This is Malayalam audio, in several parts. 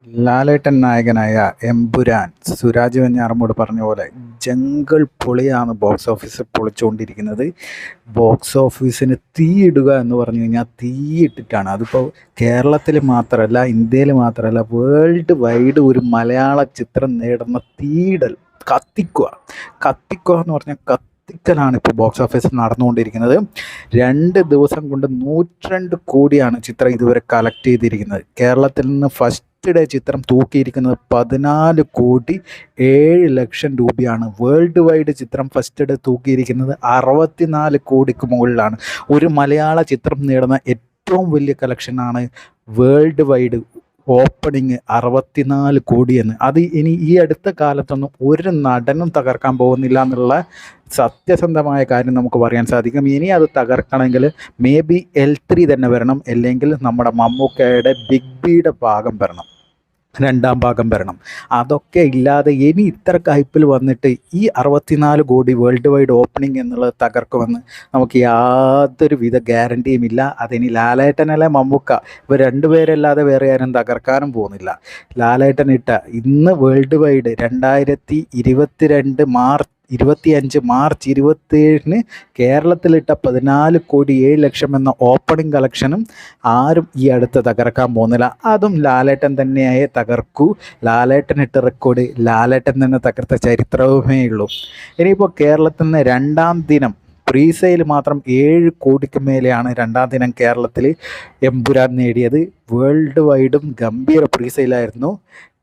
ലാലേട്ടൻ നായകനായ എമ്പുരാൻ സുരാജ് വെഞ്ഞാറമ്മൂട് പറഞ്ഞ പോലെ ജംഗിൾ പൊളിയാണ് ബോക്സ് ഓഫീസിൽ പൊളിച്ചുകൊണ്ടിരിക്കുന്നത്. ബോക്സ് ഓഫീസിന് തീയിടുക എന്ന് പറഞ്ഞു കഴിഞ്ഞാൽ തീയിട്ടിട്ടാണ്. അതിപ്പോൾ കേരളത്തിൽ മാത്രമല്ല, ഇന്ത്യയിൽ മാത്രമല്ല, വേൾഡ് വൈഡ് ഒരു മലയാള ചിത്രം നേടുന്ന തീയിടൽ, കത്തിക്കുക എന്ന് പറഞ്ഞാൽ കത്തിക്കലാണ് ഇപ്പോൾ ബോക്സ് ഓഫീസിൽ നടന്നുകൊണ്ടിരിക്കുന്നത്. 2 ദിവസം കൊണ്ട് 102 കോടിയാണ് ചിത്രം ഇതുവരെ കളക്ട് ചെയ്തിരിക്കുന്നത്. കേരളത്തിൽ നിന്ന് ഫസ്റ്റ് ഡേ ചിത്രം തൂക്കിയിരിക്കുന്നത് 14,07,00,000 രൂപയാണ്. വേൾഡ് വൈഡ് ചിത്രം ഫസ്റ്റ് ഡേ തൂക്കിയിരിക്കുന്നത് 64 കോടിക്ക് മുകളിലാണ്. ഒരു മലയാള ചിത്രം നേടുന്ന ഏറ്റവും വലിയ കളക്ഷനാണ് വേൾഡ് വൈഡ് ഓപ്പണിങ് 64 കോടിയെന്ന്. അത് ഇനി ഈ അടുത്ത കാലത്തൊന്നും ഒരു നടനും തകർക്കാൻ പോകുന്നില്ല എന്നുള്ള സത്യസന്ധമായ കാര്യം നമുക്ക് പറയാൻ സാധിക്കും. ഇനി അത് തകർക്കണമെങ്കിൽ മേ ബി L3 തന്നെ വരണം, അല്ലെങ്കിൽ നമ്മുടെ മമ്മൂക്കയുടെ ബിഗ് ബിയുടെ ഭാഗം വരണം, 2ാം ഭാഗം വരണം. അതൊക്കെ ഇല്ലാതെ ഇനി ഇത്ര ഹൈപ്പിൽ വന്നിട്ട് ഈ 64 കോടി വേൾഡ് വൈഡ് ഓപ്പണിംഗ് എന്നുള്ളത് തകർക്കുമെന്ന് നമുക്ക് യാതൊരു വിധ ഗ്യാരണ്ടിയും ഇല്ല. അതിനി ലാലേട്ടനല്ല മമ്മൂക്ക, ഇവർ രണ്ടുപേരല്ലാതെ വേറെ ആരും തകർക്കാനും പോകുന്നില്ല. ലാലേട്ടൻ ഇട്ട ഇന്ന് വേൾഡ് വൈഡ് 2022 മാർച്ച് 27 കേരളത്തിലിട്ട 14,07,00,000 എന്ന ഓപ്പണിംഗ് കളക്ഷനും ആരും ഈ അടുത്ത് തകർക്കാൻ പോകുന്നില്ല. അതും ലാലേട്ടൻ തന്നെയായേ തകർക്കൂ. ലാലേട്ടൻ ഇട്ട റെക്കോർഡ് ലാലേട്ടൻ തന്നെ തകർത്ത ചരിത്രവുമേ ഉള്ളൂ. ഇനിയിപ്പോൾ കേരളത്തിൽ നിന്ന് 2ാം ദിനം പ്രീ സെയിൽ മാത്രം 7 കോടിക്ക് മേലെയാണ് 2ാം ദിനം കേരളത്തിൽ എമ്പുരാൻ നേടിയത്. വേൾഡ് വൈഡും ഗംഭീര പ്രീ സെയിലായിരുന്നു.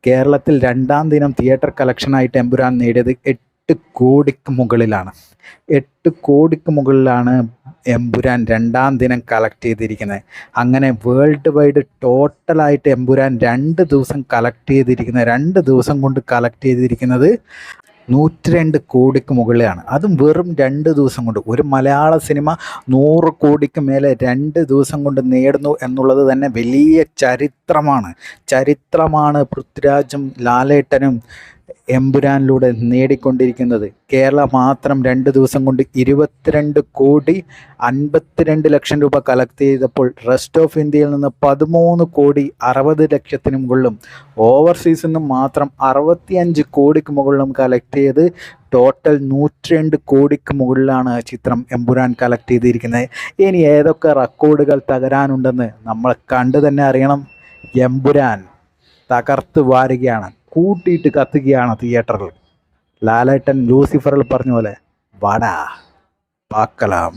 കേരളത്തിൽ 2ാം ദിനം തിയേറ്റർ കളക്ഷനായിട്ട് എമ്പുരാൻ നേടിയത് 8 കോടിക്ക് മുകളിലാണ്. 8 കോടിക്ക് മുകളിലാണ് എമ്പുരാൻ 2ാം ദിനം കളക്ട് ചെയ്തിരിക്കുന്നത്. അങ്ങനെ വേൾഡ് വൈഡ് ടോട്ടലായിട്ട് എമ്പുരാൻ 2 ദിവസം കളക്ട് ചെയ്തിരിക്കുന്നത്, 2 ദിവസം കൊണ്ട് കളക്ട് ചെയ്തിരിക്കുന്നത് 102 കോടിക്ക് മുകളിലാണ്. അതും വെറും 2 ദിവസം കൊണ്ട്. ഒരു മലയാള സിനിമ 100 കോടിക്ക് മേലെ 2 ദിവസം കൊണ്ട് നേടുന്നു എന്നുള്ളത് തന്നെ വലിയ ചരിത്രമാണ് പൃഥ്വിരാജും ലാലേട്ടനും എമ്പുരാനിലൂടെ നേടിക്കൊണ്ടിരിക്കുന്നത്. കേരളം മാത്രം 2 ദിവസം കൊണ്ട് 22 കോടി 52 ലക്ഷം രൂപ കളക്ട് ചെയ്തപ്പോൾ റെസ്റ്റ് ഓഫ് ഇന്ത്യയിൽ നിന്ന് 13 കോടി 60 ലക്ഷത്തിന് മുകളിലും ഓവർസീസിൽ നിന്നും മാത്രം 65 കോടിക്ക് മുകളിലും കളക്ട് ചെയ്ത് ടോട്ടൽ 102 കോടിക്ക് മുകളിലാണ് ചിത്രം എമ്പുരാൻ കളക്ട് ചെയ്തിരിക്കുന്നത്. ഇനി ഏതൊക്കെ റെക്കോർഡുകൾ തകരാനുണ്ടെന്ന് നമ്മൾ കണ്ടു തന്നെ അറിയണം. എമ്പുരാൻ തകർത്ത് വാരുകയാണ്, കൂട്ടിയിട്ട് കത്തുകയാണ് തിയേറ്ററിൽ. ലാലേട്ടൻ ലൂസിഫറിൽ പറഞ്ഞ പോലെ വടാ പാക്കലാം.